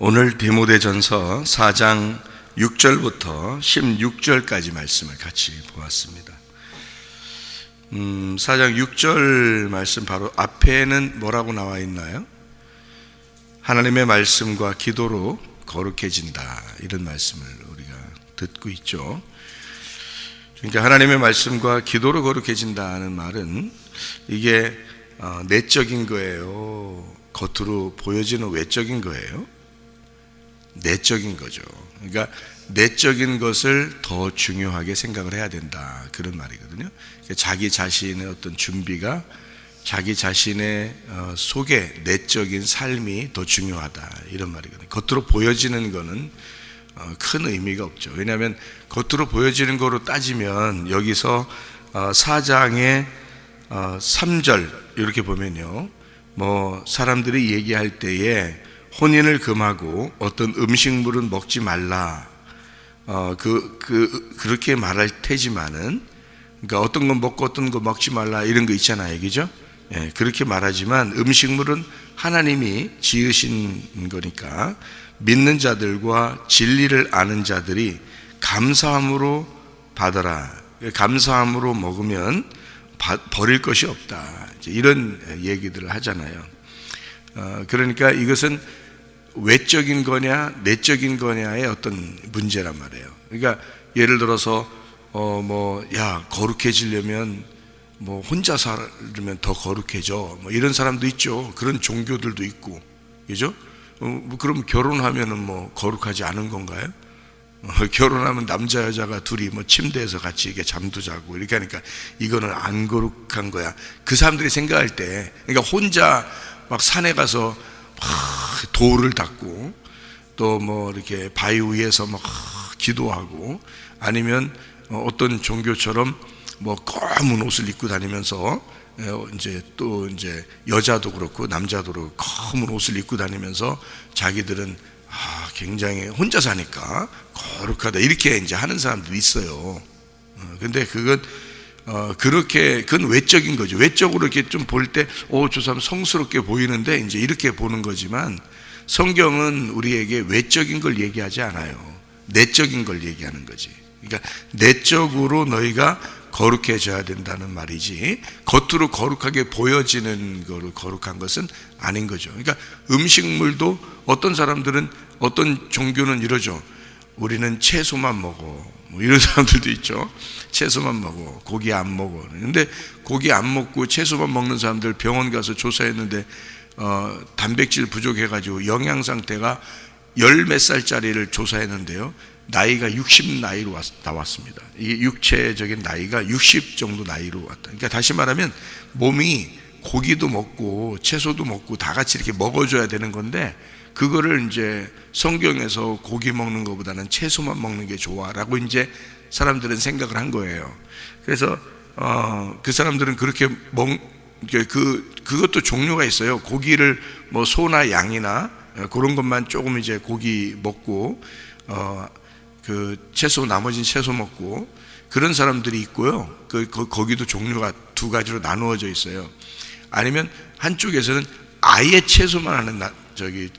오늘 디모데전서 4장 6절부터 16절까지 말씀을 같이 보았습니다. 4장 6절 말씀 바로 앞에는 뭐라고 나와 있나요? 하나님의 말씀과 기도로 거룩해진다, 이런 말씀을 우리가 듣고 있죠. 그러니까 하나님의 말씀과 기도로 거룩해진다는 말은 이게 내적인 거예요? 겉으로 보여지는 외적인 거예요? 내적인 거죠. 그러니까 내적인 것을 더 중요하게 생각을 해야 된다, 그런 말이거든요. 그러니까 자기 자신의 어떤 준비가 자기 자신의 속에 내적인 삶이 더 중요하다, 이런 말이거든요. 겉으로 보여지는 거는 큰 의미가 없죠. 왜냐하면 겉으로 보여지는 거로 따지면 여기서 4장의 3절 이렇게 보면요, 뭐 사람들이 얘기할 때에 혼인을 금하고 어떤 음식물은 먹지 말라, 그렇게 말할 테지만은, 그러니까 어떤 건 먹고 어떤 거 먹지 말라, 이런 거 있잖아요, 그죠? 예, 그렇게 말하지만 음식물은 하나님이 지으신 거니까 믿는 자들과 진리를 아는 자들이 감사함으로 받아라, 감사함으로 먹으면 버릴 것이 없다, 이런 얘기들을 하잖아요. 그러니까 이것은 외적인 거냐 내적인 거냐의 어떤 문제란 말이에요. 그러니까 예를 들어서 거룩해지려면 뭐 혼자 살면 더 거룩해져, 뭐 이런 사람도 있죠. 그런 종교들도 있고, 그죠? 그럼 결혼하면은 뭐 거룩하지 않은 건가요? 결혼하면 남자 여자가 둘이 뭐 침대에서 같이 이렇게 잠도 자고 이렇게 하니까 이거는 안 거룩한 거야, 그 사람들이 생각할 때. 그러니까 혼자 막 산에 가서 막 돌을 닦고, 또 뭐 이렇게 바위 위에서 막 기도하고, 아니면 어떤 종교처럼 뭐 검은 옷을 입고 다니면서 이제 여자도 그렇고 남자도 그렇고 검은 옷을 입고 다니면서 자기들은 굉장히 혼자 사니까 거룩하다, 이렇게 이제 하는 사람들이 있어요. 근데 그건 그건 외적인 거죠. 외적으로 이렇게 좀 볼 때, 저 사람 성스럽게 보이는데, 이제 이렇게 보는 거지만, 성경은 우리에게 외적인 걸 얘기하지 않아요. 내적인 걸 얘기하는 거지. 그러니까 내적으로 너희가 거룩해져야 된다는 말이지, 겉으로 거룩하게 보여지는 거로 거룩한 것은 아닌 거죠. 그러니까 음식물도 어떤 사람들은, 어떤 종교는 이러죠. 우리는 채소만 먹어, 뭐 이런 사람들도 있죠. 채소만 먹어, 고기 안 먹어. 근데 고기 안 먹고 채소만 먹는 사람들 병원 가서 조사했는데 단백질 부족해가지고 영양 상태가 열 몇 살짜리를 조사했는데요, 나이가 60 나이로 나왔습니다. 이게 육체적인 나이가 60 정도 나이로 왔다. 그러니까 다시 말하면 몸이 고기도 먹고 채소도 먹고 다 같이 이렇게 먹어줘야 되는 건데, 그거를 이제 성경에서 고기 먹는 것보다는 채소만 먹는 게 좋아라고 이제 사람들은 생각을 한 거예요. 그래서 그 사람들은 그렇게 그것도 종류가 있어요. 고기를 뭐 소나 양이나 그런 것만 조금 이제 고기 먹고 그 채소, 나머지는 채소 먹고, 그런 사람들이 있고요. 거기도 종류가 두 가지로 나누어져 있어요. 아니면 한쪽에서는 아예 채소만 하는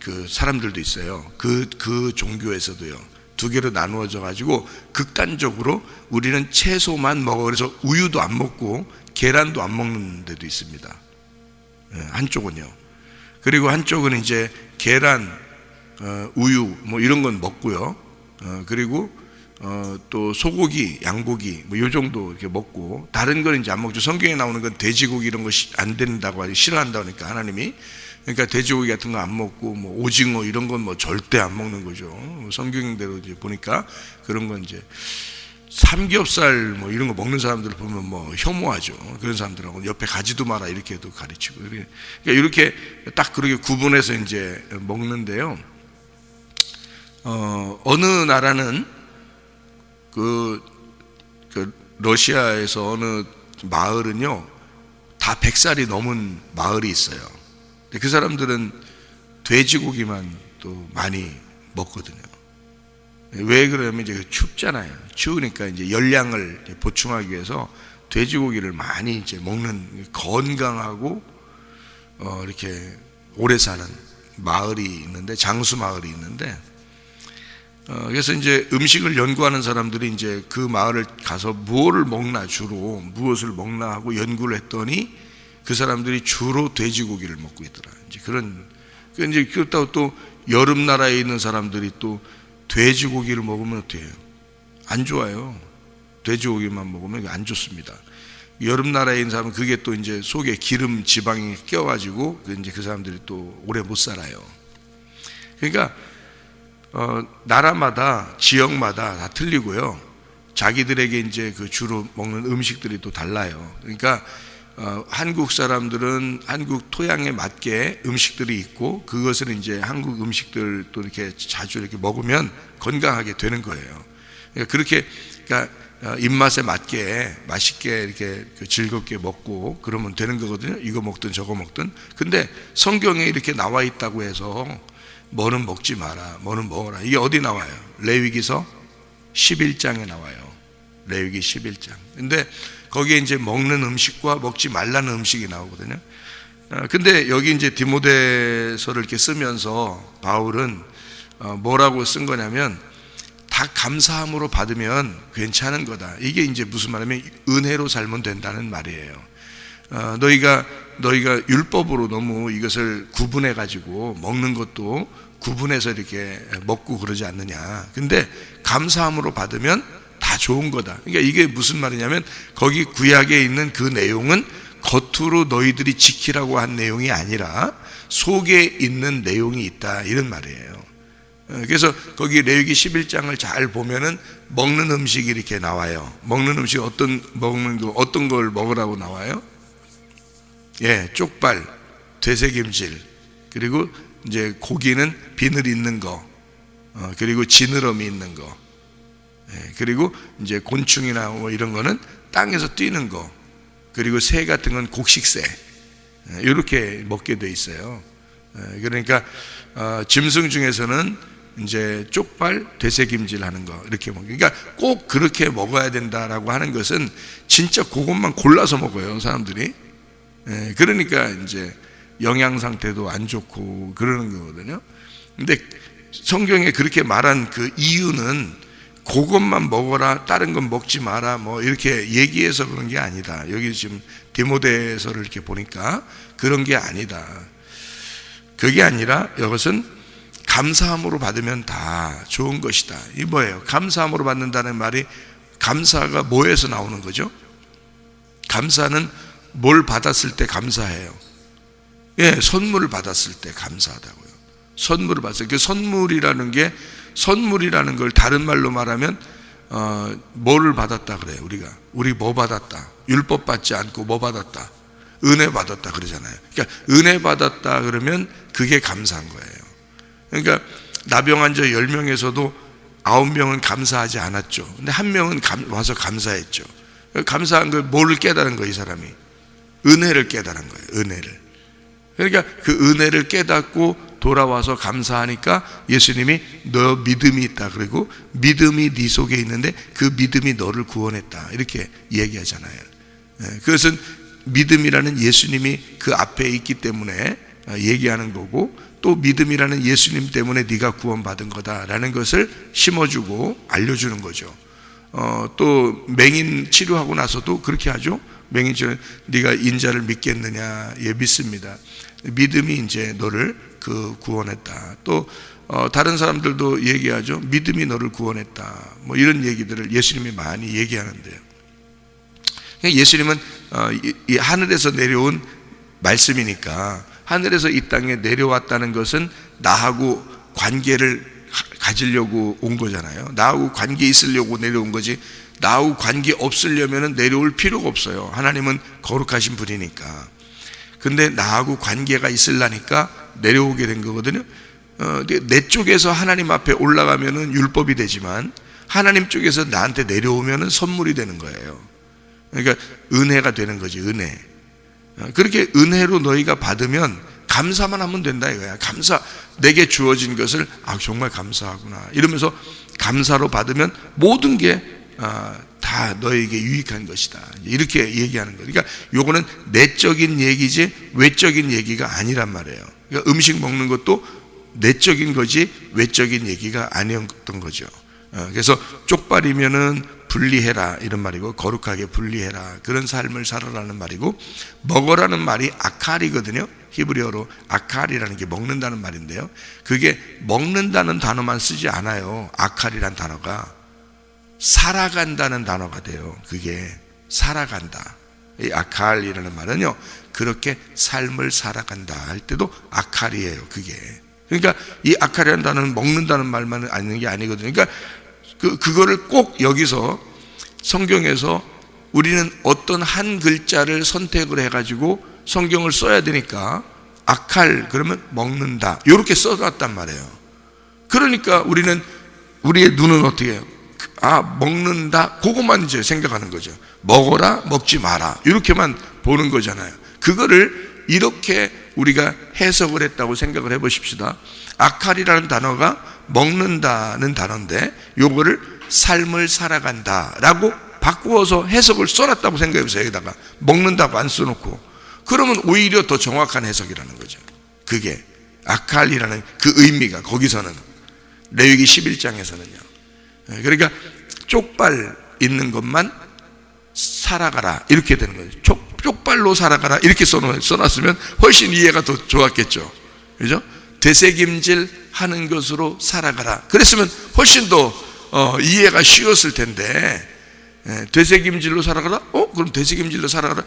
그 사람들도 있어요. 그 종교에서도요. 두 개로 나누어져 가지고 극단적으로 우리는 채소만 먹어, 그래서 우유도 안 먹고 계란도 안 먹는 데도 있습니다. 한쪽은요. 그리고 한쪽은 이제 계란, 우유 뭐 이런 건 먹고요. 그리고 또 소고기, 양고기 뭐 요 정도 이렇게 먹고, 다른 건 이제 안 먹죠. 성경에 나오는 건 돼지고기 이런 거 안 된다고 하지, 싫어한다고 하니까 하나님이. 그러니까 돼지고기 같은 거 안 먹고, 뭐 오징어 이런 건 뭐 절대 안 먹는 거죠. 성경대로 이제 보니까 그런 건 이제 삼겹살 뭐 이런 거 먹는 사람들을 보면 뭐 혐오하죠. 그런 사람들하고 옆에 가지도 마라, 이렇게도 가르치고. 그러니까 이렇게 딱 그렇게 구분해서 이제 먹는데요. 어느 나라는 그 러시아에서 어느 마을은요, 다 100살이 넘은 마을이 있어요. 그 사람들은 돼지고기만 또 많이 먹거든요. 왜 그러냐면 이제 춥잖아요. 추우니까 이제 열량을 보충하기 위해서 돼지고기를 많이 이제 먹는, 건강하고 이렇게 오래 사는 마을이 있는데, 장수 마을이 있는데, 그래서 이제 음식을 연구하는 사람들이 이제 그 마을을 가서 무엇을 먹나, 주로 무엇을 먹나 하고 연구를 했더니 그 사람들이 주로 돼지고기를 먹고 있더라. 이제 이제 그렇다고 또 여름 나라에 있는 사람들이 또 돼지고기를 먹으면 어떻게 해요? 안 좋아요. 돼지고기만 먹으면 안 좋습니다. 여름 나라에 있는 사람은 그게 또 이제 속에 기름 지방이 껴가지고 이제 그 사람들이 또 오래 못 살아요. 그러니까 나라마다 지역마다 다 틀리고요. 자기들에게 이제 그 주로 먹는 음식들이 또 달라요. 그러니까 한국 사람들은 한국 토양에 맞게 음식들이 있고 그것을 이제 한국 음식들 또 이렇게 자주 이렇게 먹으면 건강하게 되는 거예요. 그러니까 입맛에 맞게 맛있게 이렇게 즐겁게 먹고 그러면 되는 거거든요. 이거 먹든 저거 먹든. 근데 성경에 이렇게 나와 있다고 해서 뭐는 먹지 마라, 뭐는 먹어라, 이게 어디 나와요? 레위기서 11장에 나와요. 레위기 11장. 근데 거기에 이제 먹는 음식과 먹지 말라는 음식이 나오거든요. 근데 여기 이제 디모데서를 이렇게 쓰면서 바울은 뭐라고 쓴 거냐면 다 감사함으로 받으면 괜찮은 거다. 이게 이제 무슨 말이냐면 은혜로 살면 된다는 말이에요. 너희가 율법으로 너무 이것을 구분해 가지고 먹는 것도 구분해서 이렇게 먹고 그러지 않느냐. 근데 감사함으로 받으면 다 좋은 거다. 그러니까 이게 무슨 말이냐면 거기 구약에 있는 그 내용은 겉으로 너희들이 지키라고 한 내용이 아니라 속에 있는 내용이 있다, 이런 말이에요. 그래서 거기 레위기 11장을 잘 보면은 먹는 음식이 이렇게 나와요. 먹는 음식 어떤 걸 먹으라고 나와요? 예, 쪽발, 되새김질, 그리고 이제 고기는 비늘 있는 거, 그리고 지느러미 있는 거, 예, 그리고 이제 곤충이나 뭐 이런 거는 땅에서 뛰는 거, 그리고 새 같은 건 곡식새, 이렇게 먹게 돼 있어요. 그러니까 짐승 중에서는 이제 쪽발, 되새김질 하는 거 이렇게 먹어요. 그러니까 꼭 그렇게 먹어야 된다라고 하는 것은 진짜 그것만 골라서 먹어요, 사람들이. 그러니까 이제 영양 상태도 안 좋고 그러는 거거든요. 근데 성경에 그렇게 말한 그 이유는 그것만 먹어라, 다른 건 먹지 마라, 뭐 이렇게 얘기해서 그런 게 아니다. 여기 지금 디모데서를 이렇게 보니까 그런 게 아니다. 그게 아니라 이것은 감사함으로 받으면 다 좋은 것이다. 이 뭐예요? 감사함으로 받는다는 말이, 감사가 뭐에서 나오는 거죠? 감사는 뭘 받았을 때 감사해요? 예, 선물을 받았을 때 감사하다고요. 선물을 받았을 때, 그 선물이라는 걸 다른 말로 말하면 뭐를 받았다 그래요? 우리 뭐 받았다? 율법 받지 않고 뭐 받았다? 은혜 받았다 그러잖아요. 그러니까 은혜 받았다 그러면 그게 감사한 거예요. 그러니까 나병 환자 10명에서도 9명은 감사하지 않았죠. 근데 1명은 와서 감사했죠. 감사한 걸 뭐를 깨달은 거예요? 이 사람이 은혜를 깨달은 거예요. 은혜를. 그러니까 그 은혜를 깨닫고 돌아와서 감사하니까 예수님이 너 믿음이 있다, 그리고 믿음이 네 속에 있는데 그 믿음이 너를 구원했다, 이렇게 얘기하잖아요. 그것은 믿음이라는 예수님이 그 앞에 있기 때문에 얘기하는 거고, 또 믿음이라는 예수님 때문에 네가 구원받은 거다라는 것을 심어주고 알려주는 거죠. 또 맹인 치료하고 나서도 그렇게 하죠. 맹인 치료, 네가 인자를 믿겠느냐? 예, 믿습니다. 믿음이 이제 너를 구원했다. 또 다른 사람들도 얘기하죠. 믿음이 너를 구원했다, 뭐 이런 얘기들을 예수님이 많이 얘기하는데요. 예수님은 이 하늘에서 내려온 말씀이니까, 하늘에서 이 땅에 내려왔다는 것은 나하고 관계를 가지려고 온 거잖아요. 나하고 관계 있으려고 내려온 거지, 나하고 관계 없으려면 내려올 필요가 없어요. 하나님은 거룩하신 분이니까. 근데 나하고 관계가 있으려니까 내려오게 된 거거든요. 내 쪽에서 하나님 앞에 올라가면은 율법이 되지만, 하나님 쪽에서 나한테 내려오면은 선물이 되는 거예요. 그러니까 은혜가 되는 거지, 은혜. 그렇게 은혜로 너희가 받으면 감사만 하면 된다 이거야. 감사, 내게 주어진 것을 정말 감사하구나 이러면서 감사로 받으면 모든 게 다 다 너에게 유익한 것이다. 이렇게 얘기하는 거예요. 그러니까 요거는 내적인 얘기지 외적인 얘기가 아니란 말이에요. 그러니까 음식 먹는 것도 내적인 거지 외적인 얘기가 아니었던 거죠. 그래서 쪽발이면은 분리해라 이런 말이고, 거룩하게 분리해라 그런 삶을 살아라는 말이고, 먹어라는 말이 아칼이거든요. 히브리어로 아칼이라는 게 먹는다는 말인데요, 그게 먹는다는 단어만 쓰지 않아요. 아칼이란 단어가 살아간다는 단어가 돼요. 그게 살아간다. 이 아칼이라는 말은요, 그렇게 삶을 살아간다 할 때도 아칼이에요. 그게 그러니까 이 아칼이라는 단어는 먹는다는 말만 아는 게 아니거든요. 그러니까 그거를 꼭 여기서 성경에서 우리는 어떤 한 글자를 선택을 해가지고 성경을 써야 되니까 아칼 그러면 먹는다 이렇게 써놨단 말이에요. 그러니까 우리의 눈은 어떻게 해요? 아, 먹는다 그것만 이제 생각하는 거죠. 먹어라 먹지 마라 이렇게만 보는 거잖아요. 그거를 이렇게 우리가 해석을 했다고 생각을 해보십시다. 아칼이라는 단어가 먹는다는 단어인데 요거를 삶을 살아간다 라고 바꾸어서 해석을 써놨다고 생각해보세요. 여기다가 먹는다고 안 써놓고, 그러면 오히려 더 정확한 해석이라는 거죠. 그게 아칼이라는 그 의미가 거기서는 레위기 11장에서는요 그러니까 쪽발 있는 것만 살아가라 이렇게 되는 거죠. 쪽발로 살아가라 이렇게 써놨으면 훨씬 이해가 더 좋았겠죠. 그죠? 되새김질 하는 것으로 살아가라 그랬으면 훨씬 더 이해가 쉬웠을 텐데, 되새김질로 살아가라? 그럼 되새김질로 살아가라?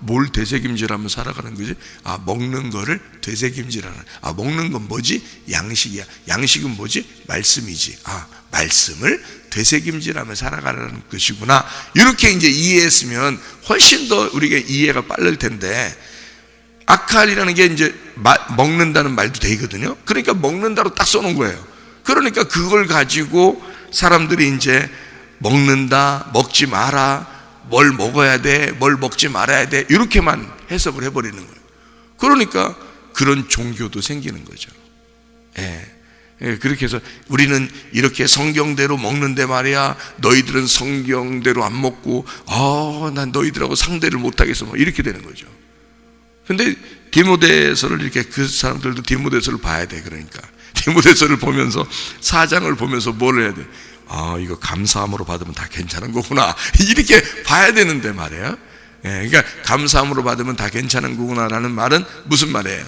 뭘 되새김질하면 살아가는 거지? 아, 먹는 거를 되새김질하는. 아, 먹는 건 뭐지? 양식이야. 양식은 뭐지? 말씀이지. 아, 말씀을 되새김질하며 살아가라는 것이구나. 이렇게 이제 이해했으면 훨씬 더 우리가 이해가 빠를 텐데, 아칼이라는 게 이제 먹는다는 말도 되거든요. 그러니까 먹는다로 딱 써놓은 거예요. 그러니까 그걸 가지고 사람들이 이제 먹는다, 먹지 마라, 뭘 먹어야 돼, 뭘 먹지 말아야 돼 이렇게만 해석을 해버리는 거예요. 그러니까 그런 종교도 생기는 거죠. 그렇게 해서 우리는 이렇게 성경대로 먹는데 말이야, 너희들은 성경대로 안 먹고 난 너희들하고 상대를 못하겠어 뭐 이렇게 되는 거죠. 근데 디모데서를 이렇게 그 사람들도 디모데서를 봐야 돼. 그러니까 디모데서를 보면서 4장을 보면서 뭘 해야 돼? 아, 이거 감사함으로 받으면 다 괜찮은 거구나 이렇게 봐야 되는데 말이에요. 그러니까 감사함으로 받으면 다 괜찮은 거구나라는 말은 무슨 말이에요?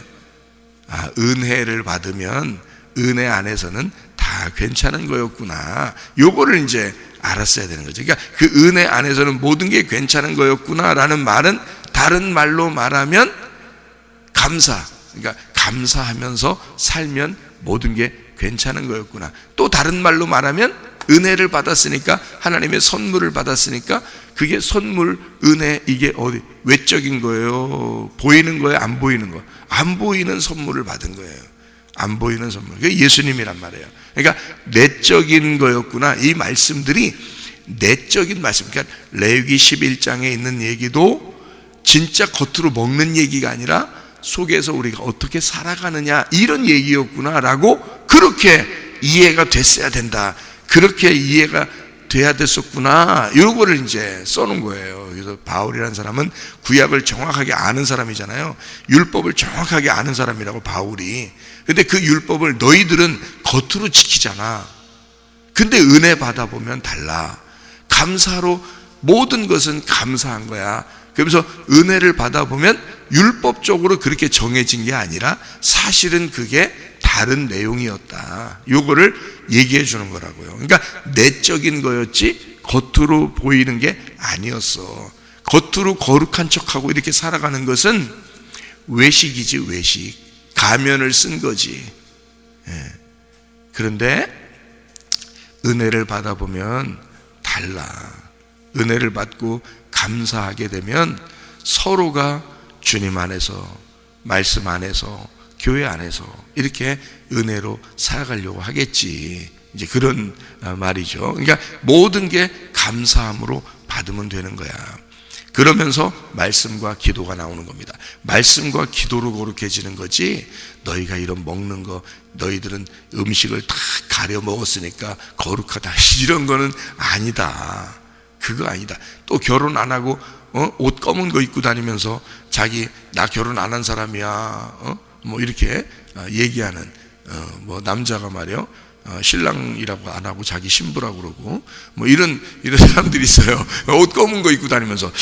아, 은혜를 받으면 은혜 안에서는 다 괜찮은 거였구나, 요거를 이제 알았어야 되는 거죠. 그러니까 그 은혜 안에서는 모든 게 괜찮은 거였구나라는 말은 다른 말로 말하면 감사, 그러니까 감사하면서 살면 모든 게 괜찮은 거였구나. 또 다른 말로 말하면 은혜를 받았으니까, 하나님의 선물을 받았으니까 그게 선물, 은혜, 이게 어디 외적인 거예요? 보이는 거예요? 안 보이는 거예요? 안 보이는 선물을 받은 거예요. 안 보이는 선물. 그게 예수님이란 말이에요. 그러니까 내적인 거였구나. 이 말씀들이 내적인 말씀. 그러니까 레위기 11장에 있는 얘기도 진짜 겉으로 먹는 얘기가 아니라 속에서 우리가 어떻게 살아가느냐 이런 얘기였구나라고 그렇게 이해가 됐어야 된다. 그렇게 이해가 돼야 됐었구나. 요거를 이제 써놓은 거예요. 그래서 바울이라는 사람은 구약을 정확하게 아는 사람이잖아요. 율법을 정확하게 아는 사람이라고, 바울이. 근데 그 율법을 너희들은 겉으로 지키잖아. 근데 은혜 받아보면 달라. 감사로 모든 것은 감사한 거야. 그래서 은혜를 받아보면 율법적으로 그렇게 정해진 게 아니라 사실은 그게 다른 내용이었다. 요거를 얘기해 주는 거라고요. 그러니까 내적인 거였지 겉으로 보이는 게 아니었어. 겉으로 거룩한 척하고 이렇게 살아가는 것은 외식이지, 외식. 가면을 쓴 거지. 그런데 은혜를 받아보면 달라. 은혜를 받고 감사하게 되면 서로가 주님 안에서, 말씀 안에서, 교회 안에서 이렇게 은혜로 살아가려고 하겠지. 이제 그런 말이죠. 그러니까 모든 게 감사함으로 받으면 되는 거야. 그러면서 말씀과 기도가 나오는 겁니다. 말씀과 기도로 거룩해지는 거지, 너희가 이런 먹는 거, 너희들은 음식을 다 가려 먹었으니까 거룩하다 이런 거는 아니다. 그거 아니다. 또 결혼 안 하고 옷 검은 거 입고 다니면서 자기 나 결혼 안 한 사람이야 뭐 이렇게 얘기하는 뭐 남자가 말이요 신랑이라고 안 하고 자기 신부라고 그러고 뭐 이런 사람들이 있어요. 옷 검은 거 입고 다니면서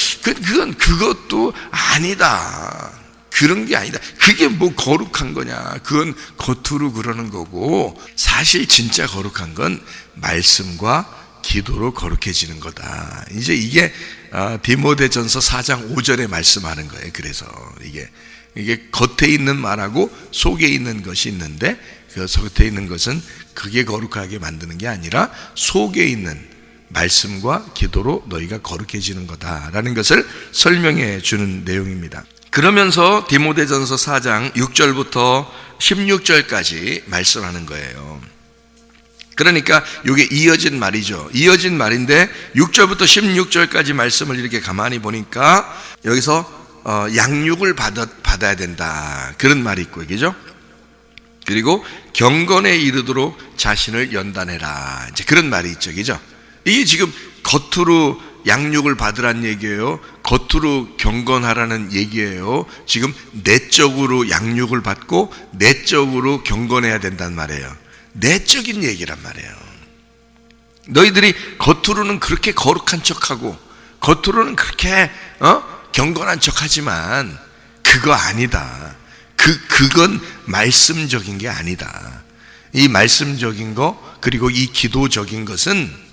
그것도 아니다. 그런 게 아니다. 그게 뭐 거룩한 거냐? 그건 겉으로 그러는 거고, 사실 진짜 거룩한 건 말씀과 기도로 거룩해지는 거다. 이제 이게 디모데전서 4장 5절에 말씀하는 거예요. 그래서 이게 겉에 있는 말하고 속에 있는 것이 있는데, 그 겉에 있는 것은 그게 거룩하게 만드는 게 아니라 속에 있는 말씀과 기도로 너희가 거룩해지는 거다라는 것을 설명해 주는 내용입니다. 그러면서 디모데전서 4장 6절부터 16절까지 말씀하는 거예요. 그러니까 이게 이어진 말이죠. 이어진 말인데 6절부터 16절까지 말씀을 이렇게 가만히 보니까 여기서 양육을 받아야 된다, 그런 말이 있고, 그죠? 그리고 경건에 이르도록 자신을 연단해라, 이제 그런 말이 있죠, 그죠? 이게 지금 겉으로 양육을 받으란 얘기예요? 겉으로 경건하라는 얘기예요? 지금 내적으로 양육을 받고 내적으로 경건해야 된단 말이에요. 내적인 얘기란 말이에요. 너희들이 겉으로는 그렇게 거룩한 척하고 겉으로는 그렇게 경건한 척하지만 그거 아니다. 그건 말씀적인 게 아니다. 이 말씀적인 거 그리고 이 기도적인 것은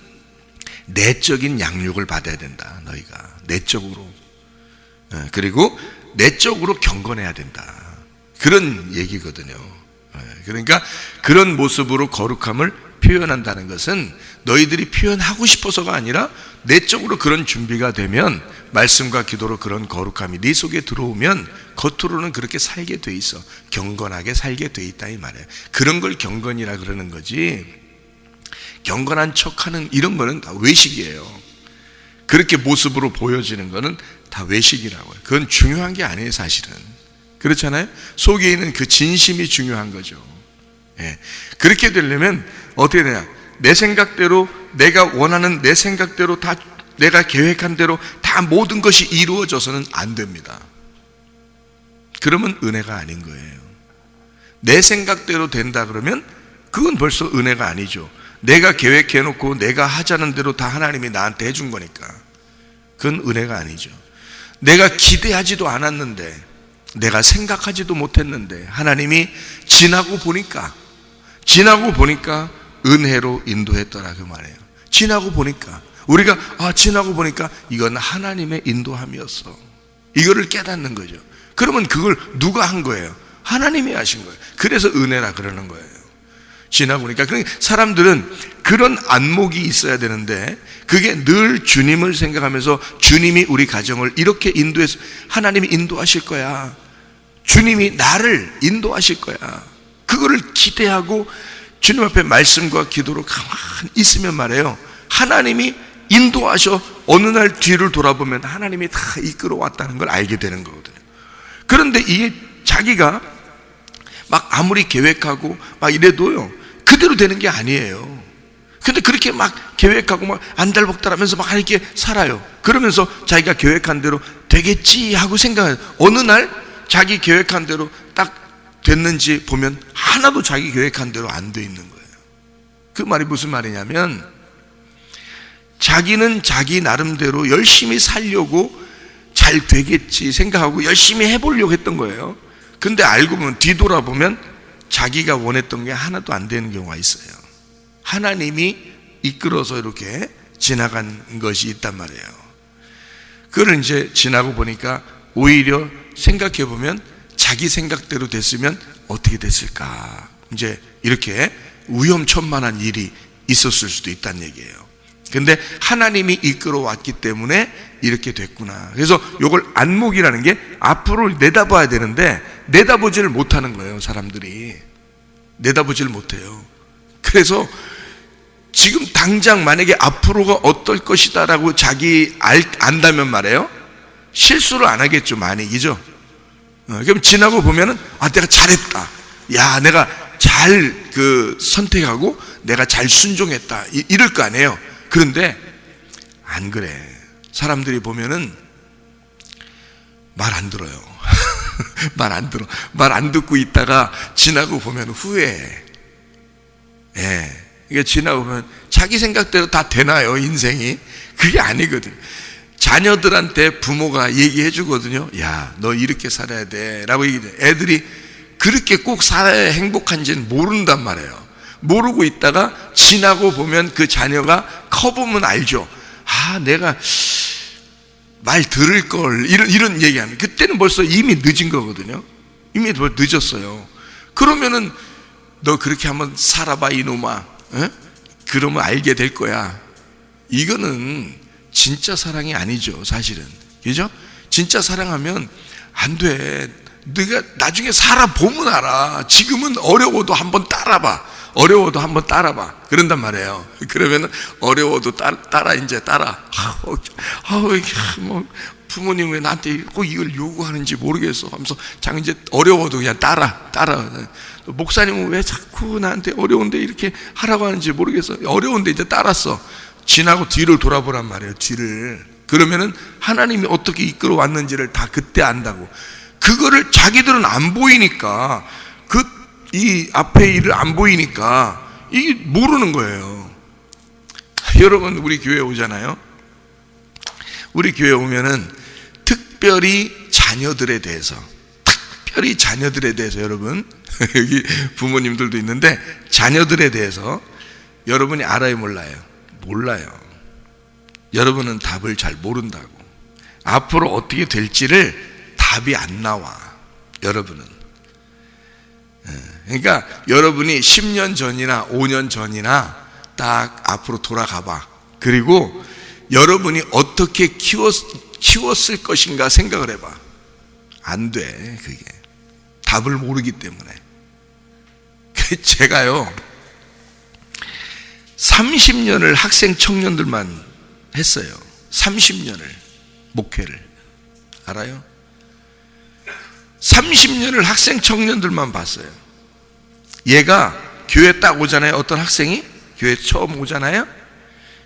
내적인 양육을 받아야 된다. 너희가 내적으로, 그리고 내적으로 경건해야 된다, 그런 얘기거든요. 그러니까 그런 모습으로 거룩함을 표현한다는 것은 너희들이 표현하고 싶어서가 아니라 내적으로 그런 준비가 되면 말씀과 기도로 그런 거룩함이 네 속에 들어오면 겉으로는 그렇게 살게 돼 있어. 경건하게 살게 돼 있다, 이 말이에요. 그런 걸 경건이라 그러는 거지, 경건한 척하는 이런 거는 다 외식이에요. 그렇게 모습으로 보여지는 거는 다 외식이라고요. 그건 중요한 게 아니에요, 사실은. 그렇잖아요? 속에 있는 그 진심이 중요한 거죠. 그렇게 되려면 어떻게 되냐? 내 생각대로, 내가 원하는 내 생각대로 다, 내가 계획한 대로 다 모든 것이 이루어져서는 안 됩니다. 그러면 은혜가 아닌 거예요. 내 생각대로 된다 그러면 그건 벌써 은혜가 아니죠. 내가 계획해놓고 내가 하자는 대로 다 하나님이 나한테 해준 거니까 그건 은혜가 아니죠. 내가 기대하지도 않았는데, 내가 생각하지도 못했는데 하나님이 지나고 보니까 은혜로 인도했더라, 그 말이에요. 지나고 보니까 우리가 지나고 보니까 이건 하나님의 인도함이었어, 이거를 깨닫는 거죠. 그러면 그걸 누가 한 거예요? 하나님이 하신 거예요. 그래서 은혜라 그러는 거예요. 지나고 보니까. 그러니까 사람들은 그런 안목이 있어야 되는데, 그게 늘 주님을 생각하면서 주님이 우리 가정을 이렇게 인도해서 하나님이 인도하실 거야, 주님이 나를 인도하실 거야, 그거를 기대하고 주님 앞에 말씀과 기도로 가만히 있으면 말해요, 하나님이 인도하셔. 어느 날 뒤를 돌아보면 하나님이 다 이끌어왔다는 걸 알게 되는 거거든요. 그런데 이게 자기가 막 아무리 계획하고 막 이래도요, 그대로 되는 게 아니에요. 근데 그렇게 막 계획하고 막 안달복달하면서 막 이렇게 살아요. 그러면서 자기가 계획한 대로 되겠지 하고 생각해요. 어느 날 자기 계획한 대로 딱 됐는지 보면 하나도 자기 계획한 대로 안 돼 있는 거예요. 그 말이 무슨 말이냐면, 자기는 자기 나름대로 열심히 살려고 잘 되겠지 생각하고 열심히 해보려고 했던 거예요. 근데 알고 보면, 뒤돌아보면 자기가 원했던 게 하나도 안 되는 경우가 있어요. 하나님이 이끌어서 이렇게 지나간 것이 있단 말이에요. 그걸 이제 지나고 보니까 오히려 생각해 보면 자기 생각대로 됐으면 어떻게 됐을까, 이제 이렇게 위험천만한 일이 있었을 수도 있다는 얘기예요. 근데 하나님이 이끌어 왔기 때문에 이렇게 됐구나. 그래서 이걸 안목이라는 게 앞으로 내다봐야 되는데 내다보지를 못하는 거예요. 사람들이 내다보지를 못해요. 그래서 지금 당장 만약에 앞으로가 어떨 것이다 라고 자기 안다면 말이에요, 실수를 안 하겠죠, 많이. 그죠? 그럼 지나고 보면은 내가 잘했다, 야 내가 잘 선택하고 내가 잘 순종했다, 이럴 거 아니에요. 그런데 안 그래. 사람들이 보면은 말 안 들어요. 말 안 들어. 말 안 듣고 있다가 지나고 보면 후회해. 예. 이게 지나고 보면 자기 생각대로 다 되나요, 인생이? 그게 아니거든. 자녀들한테 부모가 얘기해 주거든요. 야, 너 이렇게 살아야 돼. 라고 얘기해. 애들이 그렇게 꼭 살아야 행복한지는 모른단 말이에요. 모르고 있다가 지나고 보면 그 자녀가 커보면 알죠. 아, 내가 말 들을 걸. 이런 얘기하면 그때는 벌써 이미 늦은 거거든요. 이미 늦었어요. 그러면은 너 그렇게 한번 살아봐, 이놈아. 에? 그러면 알게 될 거야. 이거는 진짜 사랑이 아니죠, 사실은. 그죠? 진짜 사랑하면 안 돼. 네가 나중에 살아보면 알아. 지금은 어려워도 한번 따라봐. 어려워도 한번 따라봐. 그런단 말이에요. 그러면 어려워도 따라 이제 따라. 뭐 부모님 왜 나한테 꼭 이걸 요구하는지 모르겠어 하면서 장 이제 어려워도 그냥 따라. 목사님은 왜 자꾸 나한테 어려운데 이렇게 하라고 하는지 모르겠어. 어려운데 이제 따랐어. 지나고 뒤를 돌아보란 말이에요. 뒤를. 그러면은 하나님이 어떻게 이끌어 왔는지를 다 그때 안다고. 그거를 자기들은 안 보이니까, 이 앞에 일을 안 보이니까 이게 모르는 거예요. 여러분, 우리 교회 오잖아요. 우리 교회 오면은 특별히 자녀들에 대해서 여러분, 여기 부모님들도 있는데 자녀들에 대해서 여러분이 알아요, 몰라요? 몰라요. 여러분은 답을 잘 모른다고. 앞으로 어떻게 될지를 답이 안 나와, 여러분은. 그러니까 여러분이 10년 전이나 5년 전이나 딱 앞으로 돌아가 봐. 그리고 여러분이 어떻게 키웠을 것인가 생각을 해봐. 안 돼, 그게. 답을 모르기 때문에. 제가요 30년을 학생 청년들만 했어요. 30년을 목회를. 알아요? 30년을 학생 청년들만 봤어요. 얘가 교회 딱 오잖아요. 어떤 학생이 교회 처음 오잖아요.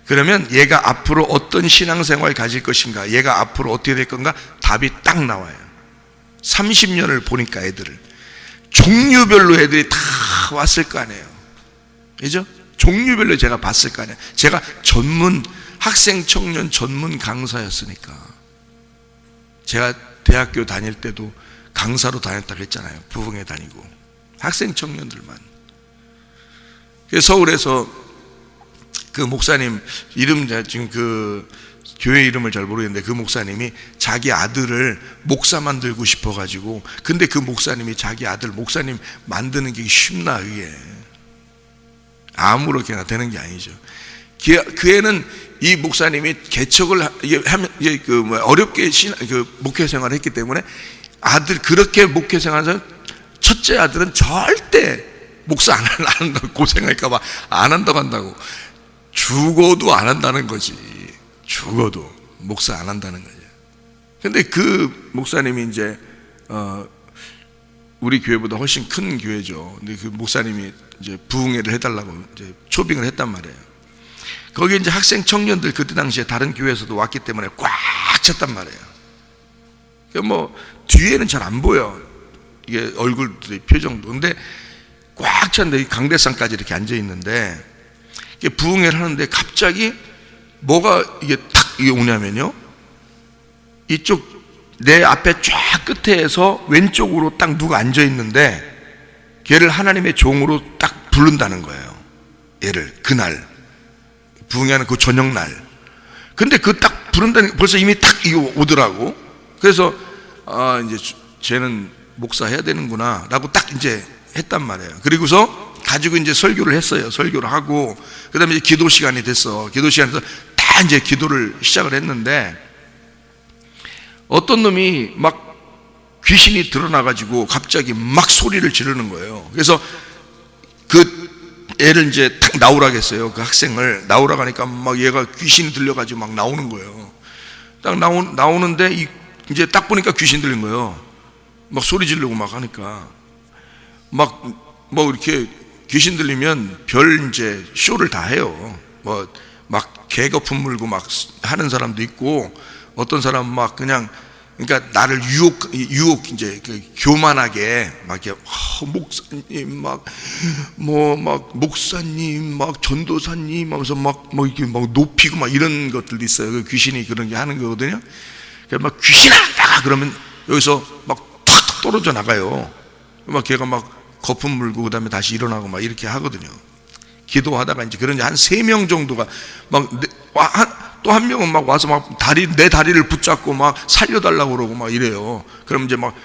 그러면 얘가 앞으로 어떤 신앙생활을 가질 것인가, 얘가 앞으로 어떻게 될 건가, 답이 딱 나와요. 30년을 보니까 애들을 종류별로 애들이 다 왔을 거 아니에요. 그죠? 종류별로 제가 봤을 거 아니에요. 제가 학생 청년 전문 강사였으니까. 제가 대학교 다닐 때도 강사로 다녔다고 했잖아요. 부흥회 다니고. 학생 청년들만. 서울에서 그 목사님 이름, 지금 그 교회 이름을 잘 모르겠는데, 그 목사님이 자기 아들을 목사 만들고 싶어가지고, 근데 그 목사님이 자기 아들 목사님 만드는 게 쉽나, 그게. 아무렇게나 되는 게 아니죠. 그 애는 이 목사님이 개척을 하면 어렵게 목회 생활을 했기 때문에 아들, 그렇게 목회 생활을 하는 첫째 아들은 절대 목사 안 한다고, 고생할까봐 안 한다고 한다고. 죽어도 안 한다는 거지. 죽어도 목사 안 한다는 거죠. 근데 그 목사님이 이제 우리 교회보다 훨씬 큰 교회죠. 근데 그 목사님이 이제 부흥회를 해달라고 이제 초빙을 했단 말이에요. 거기 이제 학생 청년들, 그때 당시에 다른 교회에서도 왔기 때문에 꽉 찼단 말이에요. 뭐 뒤에는 잘 안 보여, 이게 얼굴 표정도. 근데 꽉 찼는데 강대상까지 이렇게 앉아 있는데, 이게 부흥회를 하는데 갑자기 뭐가 이게 오냐면요, 이쪽 내 앞에 쫙 끝에서 왼쪽으로 딱 누가 앉아 있는데, 걔를 하나님의 종으로 딱 부른다는 거예요. 얘를 그날 부흥회하는 그 저녁날. 근데 그 딱 부른다는, 벌써 이미 딱 이거 오더라고. 그래서 이제 쟤는 목사 해야 되는구나 라고 딱 이제 했단 말이에요. 그리고서 가지고 이제 설교를 했어요. 설교를 하고, 그 다음에 이제 기도 시간이 됐어. 기도 시간에서 다 이제 기도를 시작을 했는데, 어떤 놈이 막 귀신이 드러나가지고 갑자기 막 소리를 지르는 거예요. 그래서 그 애를 이제 탁 나오라고 했어요. 그 학생을 나오라고 하니까 막 얘가 귀신이 들려가지고 막 나오는 거예요. 딱 나오는데 이제 딱 보니까 귀신 들린 거예요. 막 소리 지르고 막 하니까 뭐 이렇게 귀신 들리면 별 이제 쇼를 다 해요. 뭐 막 개거품 물고 막 하는 사람도 있고, 어떤 사람은 막 그냥, 그러니까 나를 유혹 이제 교만하게 막 이렇게 목사님 막 목사님 막 전도사님 하면서 막 이렇게 막 높이고 막 이런 것들도 있어요. 그 귀신이 그런 게 하는 거거든요. 그러니까 막 귀신아 나가 그러면 여기서 막 탁 떨어져 나가요. 막 걔가 막 거품 물고 그다음에 다시 일어나고 막 이렇게 하거든요. 기도하다가 이제 그런 한 3명 정도가 막 또 한 명은 막 와서 막 내 다리를 붙잡고 막 살려달라고 그러고 막 이래요. 그럼 이제 막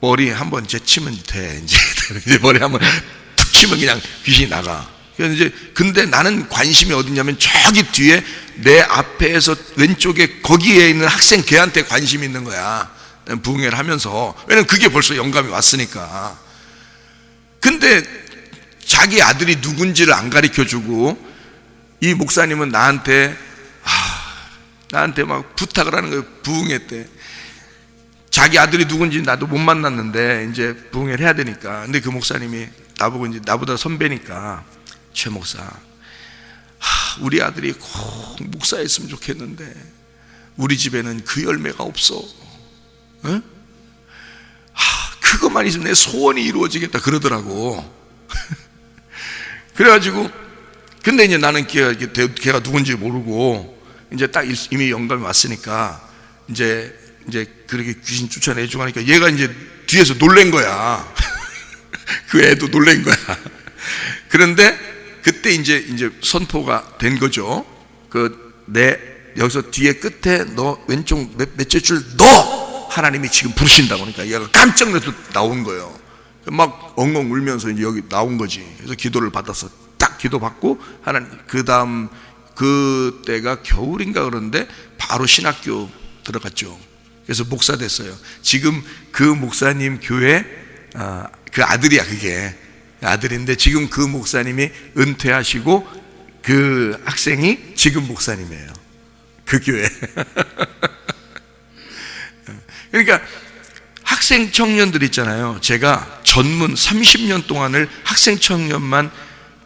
머리 한번 제치면 돼. 이제 머리 한번 툭 치면 그냥 귀신이 나가. 그래서 이제 근데 나는 관심이 어디냐면 저기 뒤에 내 앞에서 왼쪽에 거기에 있는 학생 걔한테 관심이 있는 거야. 부흥회를 하면서. 왜냐면 그게 벌써 영감이 왔으니까. 근데 자기 아들이 누군지를 안 가르쳐 주고 이 목사님은 나한테 막 부탁을 하는 거예요. 부흥회 때 자기 아들이 누군지 나도 못 만났는데 이제 부흥회를 해야 되니까. 근데 그 목사님이 나보고 이제 나보다 선배니까 최 목사, 우리 아들이 꼭 목사였으면 좋겠는데 우리 집에는 그 열매가 없어. 응? 그것만 있으면 내 소원이 이루어지겠다 그러더라고. 그래가지고 근데 이제 나는 걔가 누군지 모르고 이제 딱 이미 영감이 왔으니까 이제 그렇게 귀신 쫓아내주고 하니까 얘가 이제 뒤에서 놀란 거야. 그 애도 놀란 거야. 그런데 그때 이제 선포가 된 거죠. 여기서 뒤에 끝에 너 왼쪽 몇째 줄 너 하나님이 지금 부르신다고 그러니까 얘가 깜짝 놀라서 나온 거예요. 막 엉엉 울면서 이제 여기 나온 거지. 그래서 기도를 받았어. 딱 기도 받고 하나님 그다음 그때가 겨울인가 그런데 바로 신학교 들어갔죠. 그래서 목사 됐어요. 지금 그 목사님 교회 그 아들이야. 그게 아들인데 지금 그 목사님이 은퇴하시고 그 학생이 지금 목사님이에요. 그 교회. 그러니까 학생 청년들 있잖아요. 제가 전문 30년 동안을 학생 청년만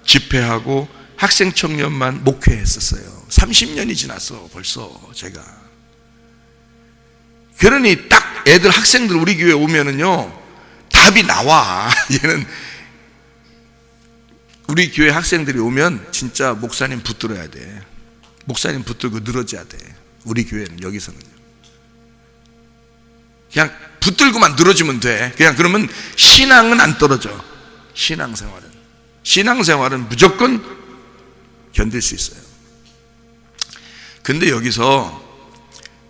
집회하고 학생 청년만 목회했었어요. 30년이 지났어 벌써 제가. 그러니 딱 애들 학생들 우리 교회 오면은요 답이 나와. 얘는 우리 교회 학생들이 오면 진짜 목사님 붙들어야 돼. 목사님 붙들고 늘어져야 돼. 우리 교회는 여기서는요. 그냥 붙들고만 늘어지면 돼. 그냥 그러면 신앙은 안 떨어져. 신앙생활은 무조건 견딜 수 있어요. 근데 여기서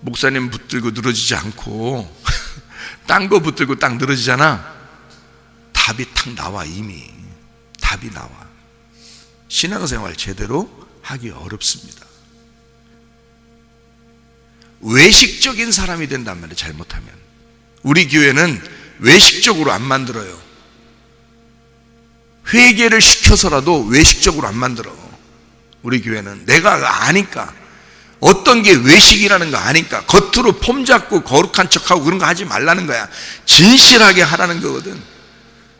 목사님 붙들고 늘어지지 않고 딴 거 붙들고 딱 늘어지잖아. 답이 탁 나와. 이미 답이 나와. 신앙생활 제대로 하기 어렵습니다. 외식적인 사람이 된단 말이에요. 잘못하면. 우리 교회는 외식적으로 안 만들어요. 회개를 시켜서라도 외식적으로 안 만들어. 우리 교회는 내가 아니까, 어떤 게 외식이라는 거 아니까 겉으로 폼 잡고 거룩한 척하고 그런 거 하지 말라는 거야. 진실하게 하라는 거거든.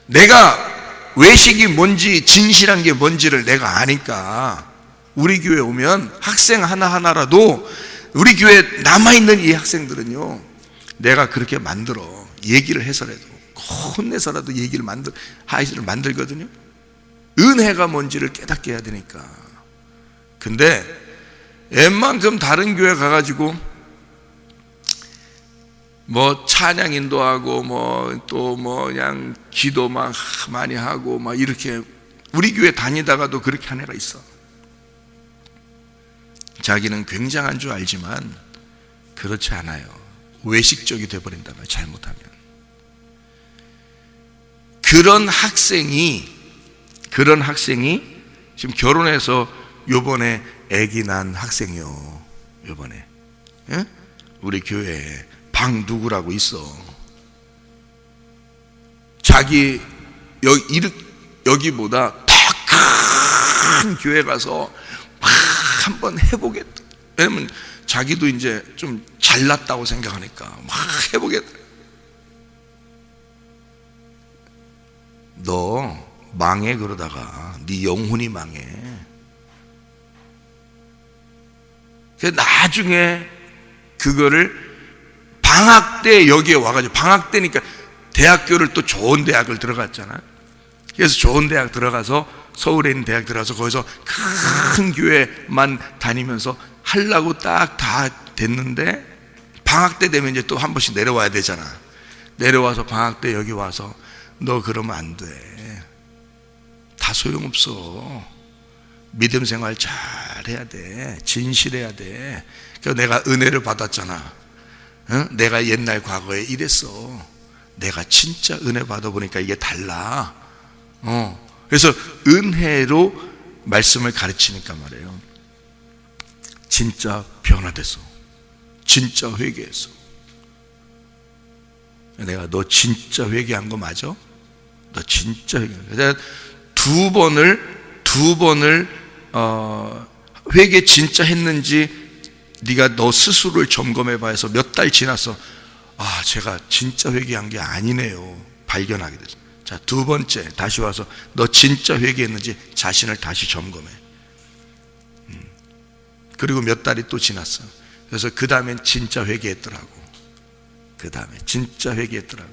내가 외식이 뭔지 진실한 게 뭔지를 내가 아니까 우리 교회 오면 학생 하나하나라도 우리 교회에 남아있는 이 학생들은요 내가 그렇게 만들어. 얘기를 해서라도 혼내서라도 얘기를 만들거든요. 은혜가 뭔지를 깨닫게 해야 되니까. 근데 웬만큼 다른 교회 가가지고 뭐 찬양 인도하고 뭐 또 뭐 그냥 기도 막 많이 하고 막 이렇게 우리 교회 다니다가도 그렇게 한 애가 있어. 자기는 굉장한 줄 알지만 그렇지 않아요. 외식적이 돼버린단 말이에요. 잘못하면. 그런 학생이 지금 결혼해서 요번에 아기 난 학생이요. 요번에 우리 교회에 방 누구라고 있어. 자기 여기보다 더 큰 교회 가서 막 한번 해보겠다. 왜냐면 자기도 이제 좀 잘났다고 생각하니까 막 해보겠다. 너 망해. 그러다가 네 영혼이 망해. 나중에 그거를 방학 때 여기에 와가지고, 방학 때니까 대학교를 또 좋은 대학을 들어갔잖아. 그래서 좋은 대학 들어가서, 서울에 있는 대학 들어가서 거기서 큰 교회만 다니면서 하려고 딱 다 됐는데, 방학 때 되면 이제 또 한 번씩 내려와야 되잖아. 내려와서 방학 때 여기 와서 너 그러면 안 돼. 다 소용없어. 믿음 생활 잘 해야 돼. 진실해야 돼. 그래서 내가 은혜를 받았잖아. 내가 옛날 과거에 이랬어. 내가 진짜 은혜 받아보니까 이게 달라. 그래서 은혜로 말씀을 가르치니까 말이에요, 진짜 변화됐어. 진짜 회개했어. 내가 너 진짜 회개한 거 맞아? 너 진짜 회개한 거. 내가 두 번을 회개 진짜 했는지 네가 너 스스로를 점검해 봐서 몇 달 지났어. 아, 제가 진짜 회개한 게 아니네요. 발견하게 됐어. 자, 두 번째 다시 와서 너 진짜 회개했는지 자신을 다시 점검해. 그리고 몇 달이 또 지났어. 그래서 그 다음엔 진짜 회개했더라고. 그 다음에 진짜 회개했더라고.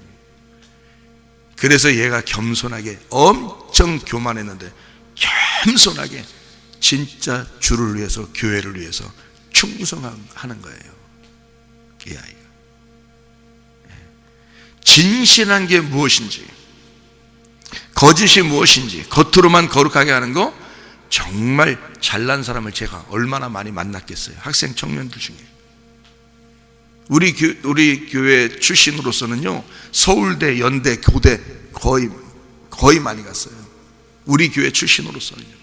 그래서 얘가 겸손하게, 엄청 교만했는데 겸손하게 진짜 주를 위해서, 교회를 위해서 충성하는 거예요, 이 아이가. 진실한 게 무엇인지, 거짓이 무엇인지, 겉으로만 거룩하게 하는 거, 정말 잘난 사람을 제가 얼마나 많이 만났겠어요. 학생 청년들 중에. 우리 교회 출신으로서는요, 서울대, 연대, 교대 거의 많이 갔어요. 우리 교회 출신으로서는요,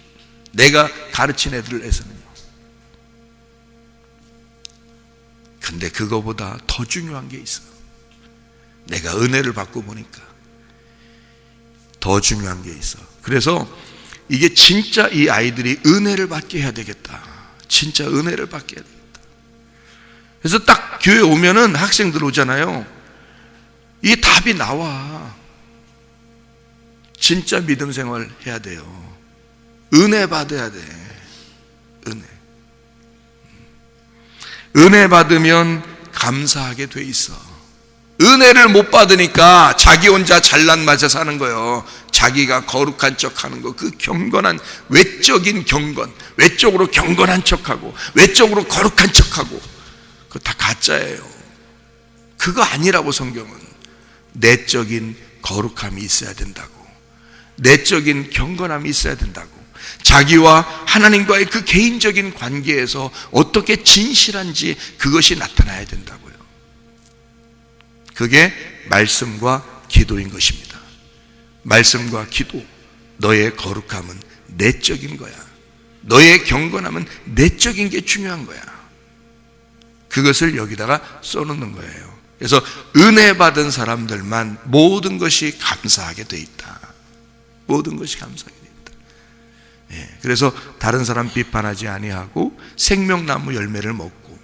내가 가르친 애들에서는요. 근데 그거보다 더 중요한 게 있어. 내가 은혜를 받고 보니까 더 중요한 게 있어. 그래서 이게 진짜 이 아이들이 은혜를 받게 해야 되겠다. 진짜 은혜를 받게 해야 되겠다. 그래서 딱 교회 오면은, 학생들 오잖아요, 이 답이 나와. 진짜 믿음 생활 해야 돼요. 은혜 받아야 돼. 은혜 받으면 감사하게 돼 있어. 은혜를 못 받으니까 자기 혼자 잘난 맛에 사는 거예요. 자기가 거룩한 척하는 거, 그 경건한 외적인 경건, 외적으로 경건한 척하고 외적으로 거룩한 척하고, 그거 다 가짜예요. 그거 아니라고. 성경은 내적인 거룩함이 있어야 된다고, 내적인 경건함이 있어야 된다고. 자기와 하나님과의 그 개인적인 관계에서 어떻게 진실한지 그것이 나타나야 된다고요. 그게 말씀과 기도인 것입니다. 말씀과 기도. 너의 거룩함은 내적인 거야. 너의 경건함은 내적인 게 중요한 거야. 그것을 여기다가 써놓는 거예요. 그래서 은혜 받은 사람들만 모든 것이 감사하게 돼 있다. 모든 것이 감사하게 돼 있다. 그래서 다른 사람 비판하지 아니하고 생명나무 열매를 먹고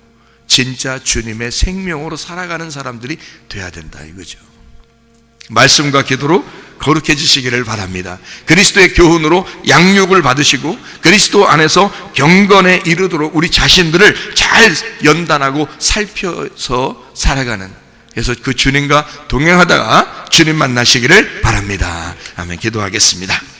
진짜 주님의 생명으로 살아가는 사람들이 돼야 된다, 이거죠. 말씀과 기도로 거룩해지시기를 바랍니다. 그리스도의 교훈으로 양육을 받으시고 그리스도 안에서 경건에 이르도록 우리 자신들을 잘 연단하고 살펴서 살아가는, 그래서 그 주님과 동행하다가 주님 만나시기를 바랍니다. 아멘. 기도하겠습니다.